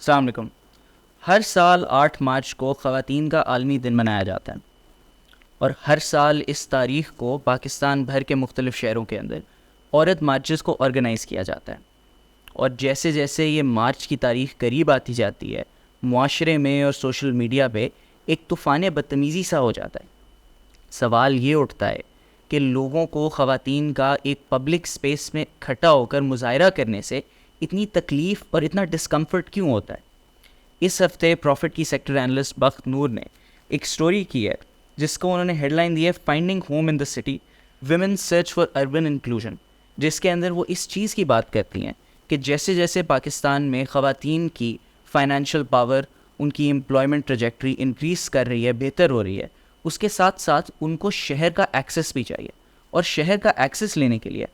अस्सलाम वालेकुम। हर साल 8 मार्च को ख़वातीन का आलमी दिन मनाया जाता है और हर साल इस तारीख़ को पाकिस्तान भर के मुख्तलिफ़ शहरों के अंदर औरत मार्चेस को ऑर्गेनाइज़ किया जाता है। और जैसे जैसे ये मार्च की तारीख़ करीब आती जाती है, मुआशरे में और सोशल मीडिया पे एक तूफ़ान बदतमीज़ी सा हो जाता है। सवाल ये उठता है कि लोगों को ख़वातीन का एक पब्लिक स्पेस में इकट्ठा होकर मुज़ाहरा करने से इतनी तकलीफ़ और इतना डिस्कम्फ़र्ट क्यों होता है। इस हफ्ते प्रॉफिट की सेक्टर एनालिस्ट बख्त नूर ने एक स्टोरी की है जिसको उन्होंने हेडलाइन दी है finding home in the city, women search for urban inclusion, जिसके अंदर वो इस चीज़ की बात करती हैं कि जैसे जैसे पाकिस्तान में ख़वातीन की फाइनेंशियल पावर, उनकी एम्प्लॉयमेंट ट्रजेक्ट्री इंक्रीज़ कर रही है, बेहतर हो रही है, उसके साथ साथ उनको शहर का एक्सेस भी चाहिए। और शहर का एक्सेस लेने के लिए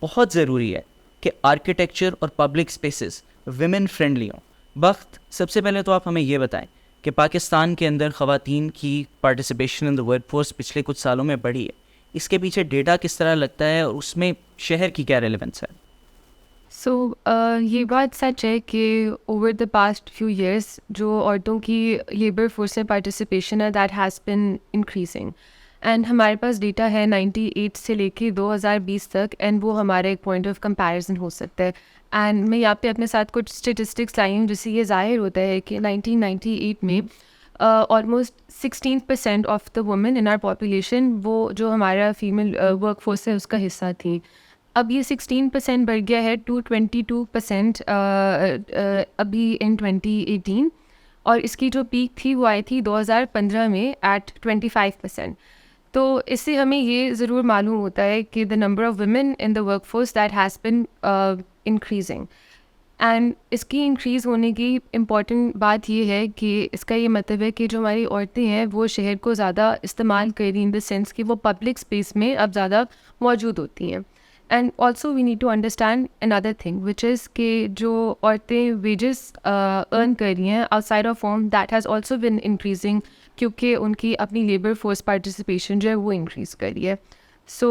बहुत ज़रूरी है कि आर्किटेक्चर और पब्लिक स्पेसेस विमेन फ्रेंडली हों। बख्त, सबसे पहले तो आप हमें ये बताएं कि पाकिस्तान के अंदर ख़वातीन की पार्टिसिपेशन इन द वर्कफोर्स पिछले कुछ सालों में बढ़ी है। इसके पीछे डेटा किस तरह लगता है और उसमें शहर की क्या रेलेवेंस है? सो ये बात सच है कि over the past few years जो औरतों की लेबर फोर्स में पार्टिसिपेशन है that has been increasing. And हमारे पास डेटा है 98 से लेके 2020 तक, एंड वो हमारा एक पॉइंट ऑफ कंपैरिजन हो सकता है। एंड मैं यहाँ पे अपने साथ कुछ स्टेटिस्टिक्स लाई हूँ जिससे ये ज़ाहिर होता है कि 1998 में almost 16% of the women in are population वो जो हमारा फीमेल वर्क फोर्स है उसका हिस्सा थी। अब ये 16% बढ़ गया है टू 22% अभी इन 2018, और इसकी जो पीक थी वो आई थी 2015 में एट 25%। तो इससे हमें ये ज़रूर मालूम होता है कि the number of women in the work force that has been increasing. And इसकी इंक्रीज़ होने की इम्पॉर्टेंट बात ये है कि इसका ये मतलब है कि जो हमारी औरतें हैं वो शहर को ज़्यादा इस्तेमाल कर रही इन द सेंस कि वो पब्लिक स्पेस में अब ज़्यादा मौजूद होती हैं। And also we need to understand another thing which is कि जो औरतें वेजेस अर्न कर रही हैं outside of home that has also been increasing, क्योंकि उनकी अपनी लेबर फोर्स पार्टिसिपेशन जो है वो इंक्रीज़ कर रही है। सो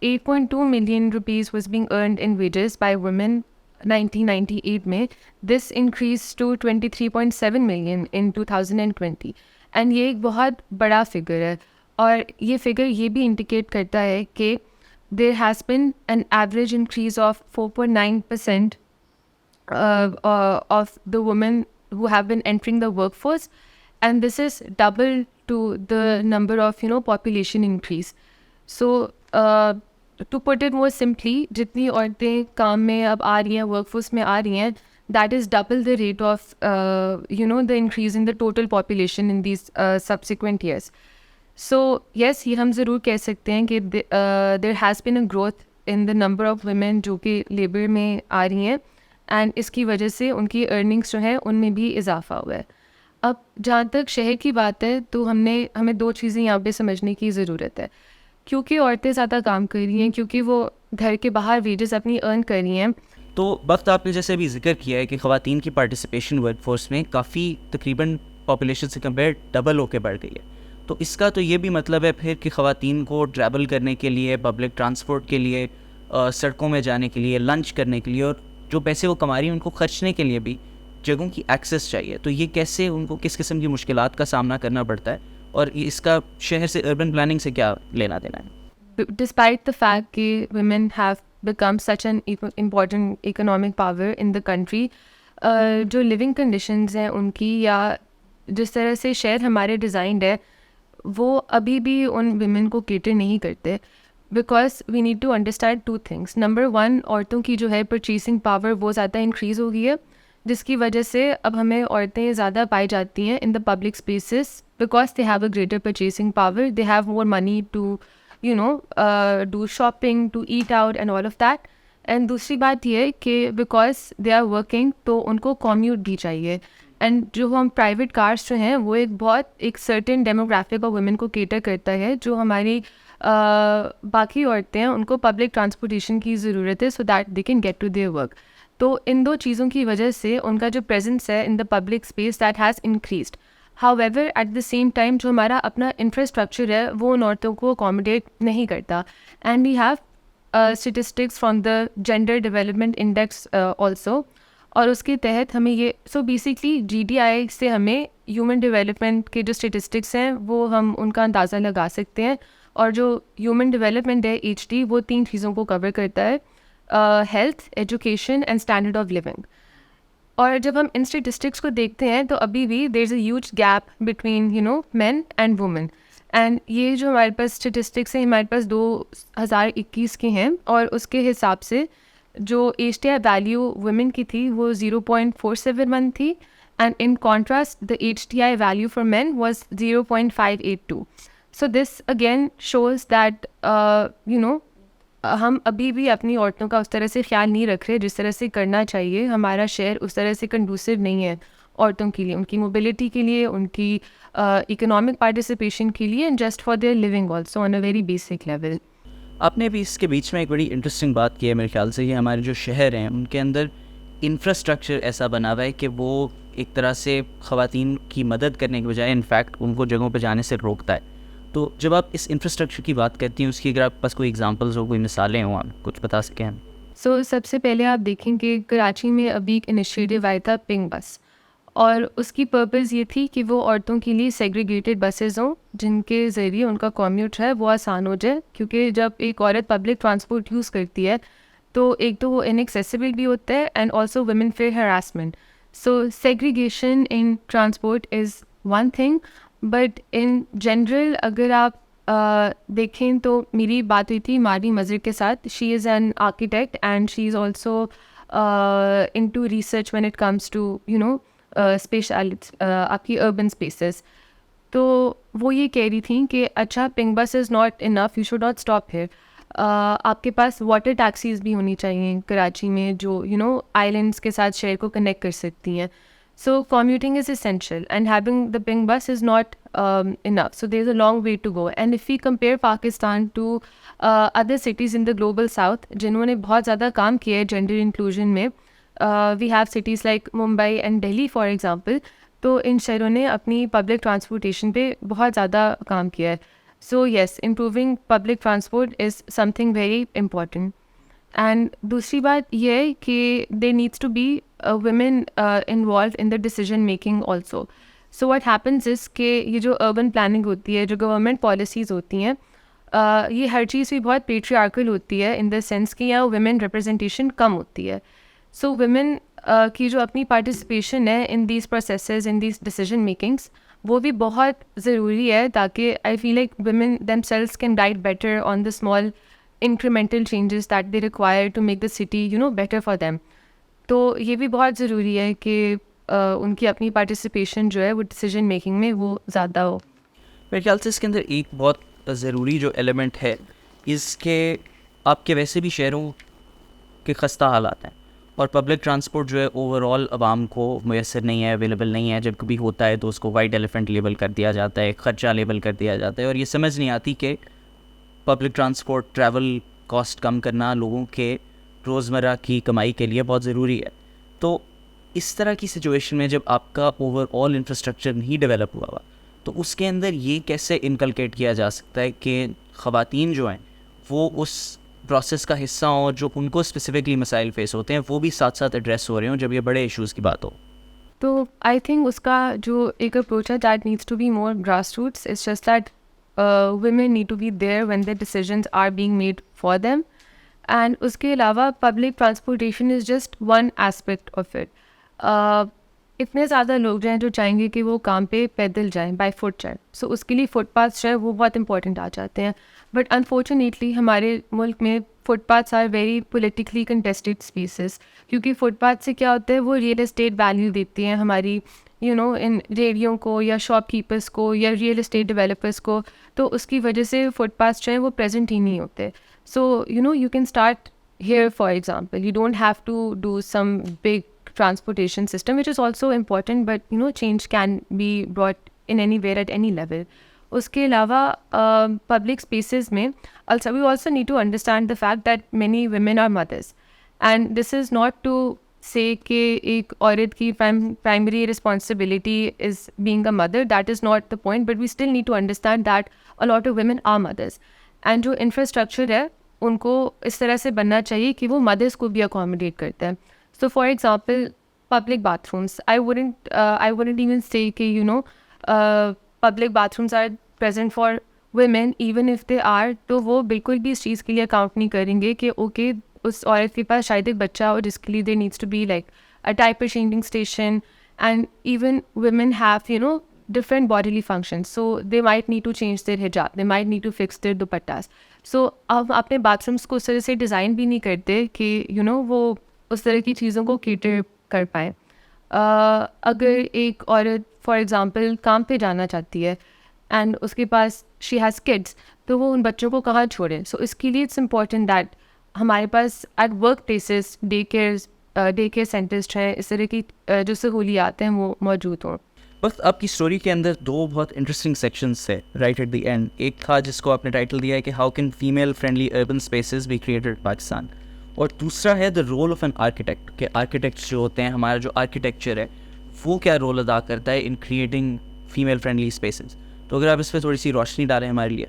8.2 million rupees was being earned in wages by women 1998 में, this increased to 23.7 million in 2020, and ये एक बहुत बड़ा फिगर है। और ये फिगर ये भी इंडिकेट करता है कि there has been an average increase of 4.9% of the women who have been entering the workforce, and this is double to the number of population increase. So to put it more simply, जितनी औरतें काम में अब आ रही हैं, workforce में आ रही हैं, that is double the rate of the increase in the total population in these subsequent years. So yes, ये हम ज़रूर कह सकते हैं कि there has been a growth in the number of women जो कि लेबर में आ रही हैं, एंड इसकी वजह से उनकी अर्निंग्स जो हैं उनमें भी इजाफा हुआ है। अब जहाँ तक शहर की बात है तो हमें दो चीज़ें यहाँ पे समझने की ज़रूरत है। क्योंकि औरतें ज़्यादा काम कर रही हैं, क्योंकि वो घर के बाहर वेजेस अपनी अर्न कर रही हैं। तो वक्त आपने जैसे अभी जिक्र किया है कि ख़वातीन की पार्टिसिपेशन वर्कफोर्स में काफ़ी तकरीबन पॉपुलेशन से कंपेयर डबल होकर बढ़ गई है। तो इसका तो ये भी मतलब है फिर कि ख़वातीन को ट्रैवल करने के लिए, पब्लिक ट्रांसपोर्ट के लिए, सड़कों में जाने के लिए, लंच करने के लिए, और जो पैसे वो कमा रही हैं उनको खर्चने के लिए भी जगहों की एक्सेस चाहिए। तो ये कैसे उनको किस किस्म की मुश्किलात का सामना करना पड़ता है और इसका शहर से अर्बन प्लानिंग से क्या लेना देना है? Despite the fact that women have become such an important economic power in the country, जो living conditions हैं उनकी, या जिस तरह से शहर हमारे डिज़ाइंड है वो अभी भी उन women को cater नहीं करते। Because we need to understand two things. Number one, औरतों की जो है परचेसिंग पावर वो ज़्यादा इंक्रीज़ हो गई है, जिसकी वजह से अब हमें औरतें ज़्यादा पाई जाती हैं in the public spaces, because they have a greater purchasing power, they have more money to do shopping, to eat out and all of that. And दूसरी बात ये है कि बिकॉज दे आर वर्किंग तो उनको कॉम्यूट भी चाहिए, and जो हम प्राइवेट कार्स जो हैं वो एक सर्टेन डेमोग्राफिक ऑफ वुमेन को केटर करता है। जो हमारी बाकी औरतें हैं उनको पब्लिक ट्रांसपोर्टेशन की ज़रूरत है so that they can get to their work. तो इन दो चीज़ों की वजह से उनका जो प्रेजेंस है इन the public space that has increased. However at the same time जो हमारा अपना इंफ्रास्ट्रक्चर है वो उन औरतों को अकोमोडेट नहीं करता, and we have statistics from the Gender Development Index also. और उसके तहत हमें ये बेसिकली GDI से हमें ह्यूमन डेवलपमेंट के जो स्टेटिस्टिक्स हैं वो हम उनका अंदाज़ा लगा सकते हैं। और जो ह्यूमन डेवलपमेंट है HD, वो 3 चीज़ों को कवर करता है, health, education and standard of living. और जब हम इन स्टेटिस्टिक्स को देखते हैं तो अभी भी there is a huge gap between men and women. And ये जो हमारे पास स्टेटिस्टिक्स हैं, हमारे पास 2021 के हैं, और उसके हिसाब से जो HDI वैल्यू वुमेन की थी वो 0.471 थी, and in contrast the HDI value for main was 0.582। So this again shows that हम अभी भी अपनी औरतों का उस तरह से ख्याल नहीं रख रहे जिस तरह से करना चाहिए। हमारा शहर उस तरह से कंडूसिव नहीं है औरतों के लिए, उनकी मोबिलिटी के लिए, उनकी इकोनॉमिक पार्टिसिपेशन के लिए, and just for their living also on a very basic level. आपने भी इसके बीच में एक बड़ी इंटरेस्टिंग बात की है मेरे ख्याल से, ये हमारे जो शहर हैं उनके अंदर इंफ्रास्ट्रक्चर ऐसा बना हुआ है कि वो एक तरह से ख़वातीन की मदद करने के बजाय इनफैक्ट उनको जगहों पर जाने से रोकता है। तो जब आप इस इंफ्रास्ट्रक्चर की बात करती हैं, उसकी अगर आपके पास कोई एग्जांपल्स हो, कोई मिसालें हों, आप कुछ बता सकें हम। सबसे पहले आप देखेंगे कराची में अभी एक इनिशिएटिव आया था पिंक बस, और उसकी पर्पस ये थी कि वो औरतों के लिए सेग्रीगेटेड बसेस हों जिनके ज़रिए उनका कम्यूट है वो आसान हो जाए। क्योंकि जब एक औरत पब्लिक ट्रांसपोर्ट यूज़ करती है तो एक तो वो इनएक्सेसिबल भी होता है, and also women fair harassment. So segregation in transport is one thing, but in general अगर आप देखें तो मेरी बात हुई थी मारी मज़र के साथ। She is an architect and she is also into research when it comes to speciality आपकी अर्बन स्पेसेस। तो वो ये कह रही थी कि अच्छा, पिंक बस is not enough, you should not stop here. आपके पास वाटर टैक्सीज़ भी होनी चाहिए कराची में जो आइलैंड्स के साथ शहर को कनेक्ट कर सकती हैं। So commuting is essential, and having the pink bus is not enough. So there's a long way to go. And if we compare Pakistan to other cities in the global south, जिन्होंने बहुत ज़्यादा काम किया है gender inclusion में, we have cities like Mumbai and Delhi for example. तो इन शहरों ने अपनी public transportation पे बहुत ज़्यादा काम किया है. So yes, improving public transport is something very important. And दूसरी बात यह है कि there needs to be women involved in the decision making also. So what happens is कि ये जो urban planning होती है, जो गवर्नमेंट पॉलिसीज़ होती हैं, ये हर चीज़ भी बहुत पेट्रियार्कल होती है इन द सेंस कि यहाँ women representation कम होती है. So women की जो अपनी पार्टिसिपेशन है in these processes, in these decision makings, वो भी बहुत ज़रूरी है ताकि I feel like women themselves can guide better on the small incremental changes that they require to make the city better for them. तो ये भी बहुत ज़रूरी है कि उनकी अपनी पार्टिसिपेशन जो है वो डिसीजन मेकिंग में वो ज़्यादा हो. मेरे ख्याल से इसके अंदर एक बहुत ज़रूरी जो एलिमेंट है इसके, आपके वैसे भी शहरों के खस्ता हालात हैं और पब्लिक ट्रांसपोर्ट जो है ओवरऑल आवाम को मैसर नहीं है, अवेलेबल नहीं है. जब कभी होता है तो उसको वाइट एलिफेंट लेबल कर दिया जाता है, ख़र्चा लेबल कर दिया जाता है, और ये समझ नहीं आती कि पब्लिक ट्रांसपोर्ट ट्रैवल कॉस्ट कम करना लोगों के रोज़मर्रा की कमाई के लिए बहुत ज़रूरी है. तो इस तरह की सिचुएशन में जब आपका ओवरऑल इंफ्रास्ट्रक्चर नहीं डेवलप हुआ हुआ, तो उसके अंदर ये कैसे इनकलकेट किया जा सकता है कि ख़वातीन जो हैं वो उस प्रोसेस का हिस्सा हों, जो उनको स्पेसिफिकली मसाइल फेस होते हैं वो भी साथ साथ एड्रेस हो रहे हों जब ये बड़े इश्यूज़ की बात हो. तो आई थिंक उसका जो एक अप्रोच है that needs to be more grass roots. It's just that women need to be there when the decisions are being made for them. And उसके अलावा public transportation is just one aspect of it. इतने ज़्यादा लोग हैं जो चाहेंगे कि वो काम पे पैदल जाएं, बाय फुट जाएं. सो उसके लिए फुटपाथ्स जो है वो बहुत इंपॉर्टेंट आ जाते हैं. बट अनफॉर्चुनेटली हमारे मुल्क में footpaths are very politically contested spaces, क्योंकि फुटपाथ से क्या होता है वो रियल एस्टेट वैल्यू देती हैं हमारी इन रेडियों को या शॉपकीपर्स को या रियल एस्टेट डेवलपर्स को. तो उसकी वजह से फुटपाथ्स जो हैं वो प्रेजेंट ही नहीं होते. So you can start here for example. You don't have to do some big transportation system, which is also important, but change can be brought in anywhere at any level. उसके अलावा public spaces में also we also need to understand the fact that many women are mothers, and this is not to say कि एक औरत की primary responsibility is being a mother. That is not the point, but we still need to understand that a lot of women are mothers, and जो infrastructure है उनको इस तरह से बनना चाहिए कि वो mothers को भी accommodate करते हैं. So for example, public bathrooms. I wouldn't even say कि public bathrooms are present for women, even if they are, तो वो बिल्कुल भी इस चीज़ के लिए अकाउंट नहीं करेंगे कि ओके उस औरत के पास शायद एक बच्चा हो जिसके लिए there needs to be like a diaper changing station, and even women have different bodily functions, so they might need to change their hijab, they might need to fix their dupattas. So अब अपने bathrooms को उस तरह से design भी नहीं करते कि वो उस तरह की चीज़ों को cater कर पाएँ. अगर एक औरत फॉर एग्ज़ाम्पल काम पे जाना चाहती है एंड उसके पास शी हैज़ किड्स, तो वो उन बच्चों को कहाँ छोड़े. सो इसके लिए इट्स इम्पॉर्टेंट दैट हमारे पास at work places day care centres हैं, इस तरह की जो सहूलियात हैं वो मौजूद हों. बस आपकी स्टोरी के अंदर दो बहुत इंटरेस्टिंग सेक्शंस थे राइट एट द एंड. एक था जिसको आपने टाइटल दिया है कि how can female friendly urban spaces be created Pakistan, और दूसरा है the role of an architect, कि आर्किटेक्ट्स जो होते हैं, हमारा जो आर्किटेक्चर है वो क्या रोल अदा करता है in creating female friendly spaces. तो अगर आप इस पर थोड़ी सी रोशनी डालें हमारे लिए.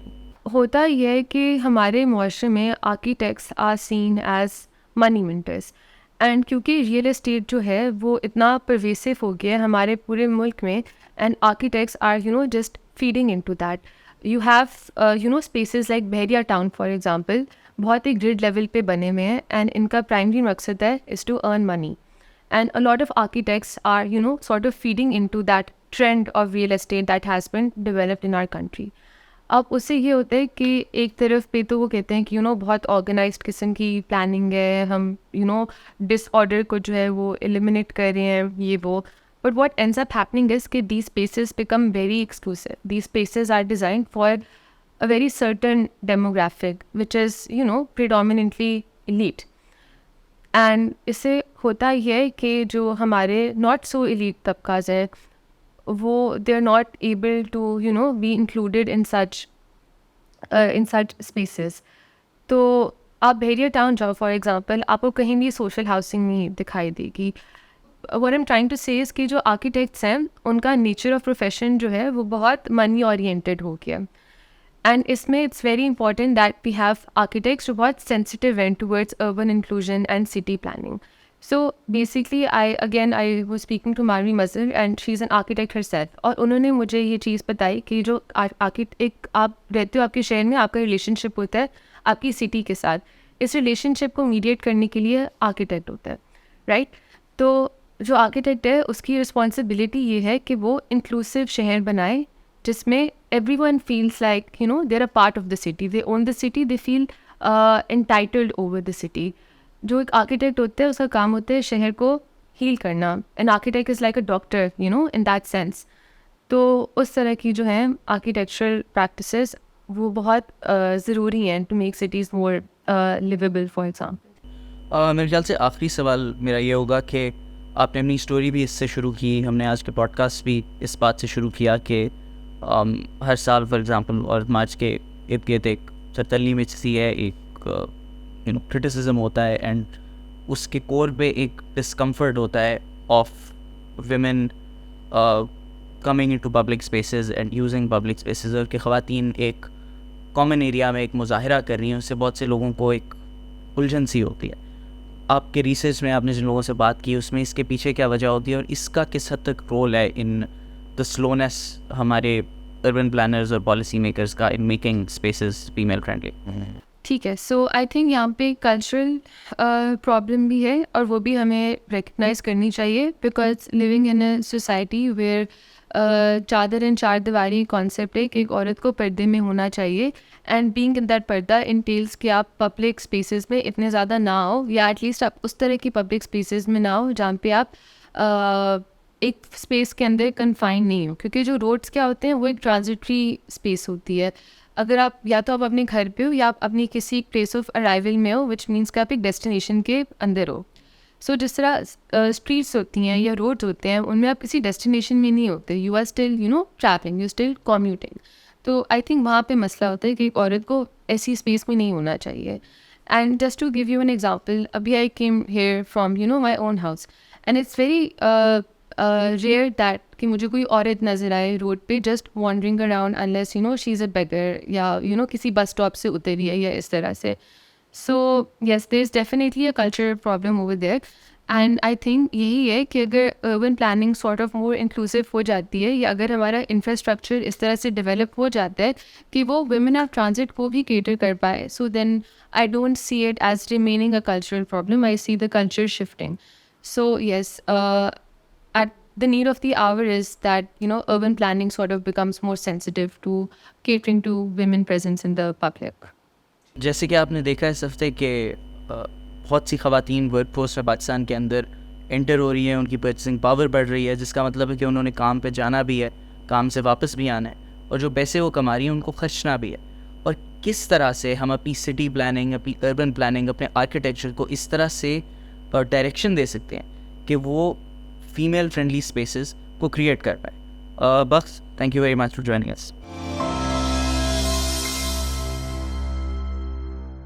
होता यह है कि हमारे मुआशरे में architects are seen as money minters, and क्योंकि रियल एस्टेट जो है वो इतना परवेसिव हो गया है हमारे पूरे मुल्क में, and architects are just feeding into that. You have spaces like Bahria town for example, बहुत ही ग्रिड लेवल पे बने हुए हैं, एंड इनका प्राइमरी मकसद है is to earn money, and a lot of architects are sort of feeding into that trend of real estate that has been developed in our country. अब उससे ये होता है कि एक तरफ पे तो वो कहते हैं कि बहुत ऑर्गेनाइज्ड किस्म की प्लानिंग है, हम डिसऑर्डर को जो है वो एलिमिनेट कर रहे हैं ये वो. But what ends up happening is कि these spaces become very exclusive. These spaces are designed for a very certain demographic which is predominantly elite, and इससे होता यह है कि जो हमारे not so elite तबकाज है वो they are not able to be included in such spaces. तो आप बहरिया टाउन जाओ फॉर एग्जांपल, आपको कहीं भी सोशल हाउसिंग नहीं दिखाई देगी. what I'm trying to say is कि जो आर्किटेक्ट्स हैं उनका नेचर ऑफ प्रोफेशन जो है वो बहुत मनी ओरिएंटेड हो गया. एंड इसमें it's very important that we have architects जो बहुत सेंसिटिव हैं towards urban inclusion and city planning. So basically I was speaking to Marvi Mazhar and she is an architect herself, और उन्होंने मुझे ये चीज़ बताई कि जो एक आप रहते हो आपके शहर में, आपका रिलेशनशिप होता है आपकी सिटी के साथ, इस रिलेशनशिप को मीडिएट करने के लिए आर्किटेक्ट होता है, राइट. तो जो आर्किटेक्ट है उसकी रिस्पॉन्सिबिलिटी ये है कि वो इंक्लूसिव शहर बनाए जिसमें everyone feels like they're a part of the city, they own the city, they feel entitled over the city. जो एक आर्किटेक्ट होता है उसका काम होता है शहर को हील करना. An architect is like a doctor in that sense. तो उस तरह की जो है आर्किटेक्चरल प्रैक्टिसेस वो बहुत ज़रूरी हैं to make cities more liveable for example. मेरे ख्याल से आखिरी सवाल मेरा ये होगा कि आपने अपनी स्टोरी भी इससे शुरू की, हमने आज के पॉडकास्ट भी इस बात से शुरू किया कि हर साल फॉर एग्ज़ाम्पल और मार्च के इर्द गिर्द एक सरतली में सी है, एक क्रिटिसिज्म होता है, एंड उसके कोर पे एक डिस्कम्फर्ट होता है of women coming into public spaces and using public spaces, और कि ख़वातीन एक कॉमन एरिया में एक मुजाहरा कर रही हैं, उससे बहुत से लोगों को एक उलझन सी होती है. आपके रिसर्च में आपने जिन लोगों से बात की उसमें इसके पीछे क्या वजह होती है और इसका किस हद तक रोल है इन द स्लोनेस हमारे अर्बन प्लानर्स और पॉलिसी मेकर्स का in making spaces female friendly? ठीक है, सो आई थिंक यहाँ पे कल्चरल प्रॉब्लम भी है और वो भी हमें रिकग्नाइज करनी चाहिए, because living in a society where चादर एंड चार दीवारी कॉन्सेप्ट है कि एक औरत को पर्दे में होना चाहिए, एंड बीइंग इन दैट पर्दा इंटेल्स कि आप पब्लिक स्पेसेस में इतने ज़्यादा ना हो, या एटलीस्ट आप उस तरह की पब्लिक स्पेसेस में ना हो जहाँ पे आप एक स्पेस के अंदर कन्फाइन नहीं हो, क्योंकि जो रोड्स क्या होते हैं वो एक ट्रांजिटरी स्पेस होती है. अगर आप या तो आप अपने घर पे हो या आप अपनी किसी प्लेस ऑफ अराइवल में हो, विच मीन्स कि आप एक डेस्टिनेशन के अंदर हो. सो जिस तरह स्ट्रीट्स होती हैं या रोड्स होते हैं उनमें आप किसी डेस्टिनेशन में नहीं होते, you are still travelling, you still commuting. तो आई थिंक वहाँ पे मसला होता है कि एक औरत को ऐसी स्पेस में नहीं होना चाहिए. And just to give you an example, अभी I came here from my own house, and it's very rare that कि मुझे कोई औरत नज़र आए रोड पे just wandering around unless she is a beggar या किसी बस स्टॉप से उतरी है या इस तरह से. So yes, there is definitely a cultural problem over there. And I think यही है कि अगर urban planning sort of more inclusive हो जाती है, या अगर हमारा इंफ्रास्ट्रक्चर इस तरह से डेवलप हो जाता है कि वो वुमेन ऑफ ट्रांजिट को भी केटर कर पाए, so then I don't see it as remaining a cultural problem, I see the culture shifting. So yes, at the need of the hour is that, you know, urban planning sort of becomes more sensitive to catering to women presence in the public. जैसे कि आपने देखा इस हफ्ते के बहुत सी ख़वातीन workforce में पाकिस्तान के अंदर एंटर हो रही हैं, उनकी परचेसिंग पावर बढ़ रही है, जिसका मतलब है कि उन्होंने काम पे जाना भी है, काम से वापस भी आना है, और जो पैसे वो कमा रही हैं उनको खर्चना भी है. और किस तरह से हम अपनी सिटी प्लानिंग, अपनी अर्बन प्लानिंग, अपने आर्किटेक्चर को इस तरह से डायरेक्शन दे सकते हैं कि वो फीमेल फ्रेंडली स्पेसेस को क्रिएट कर पाए. Bakhsh, thank you very much for joining us.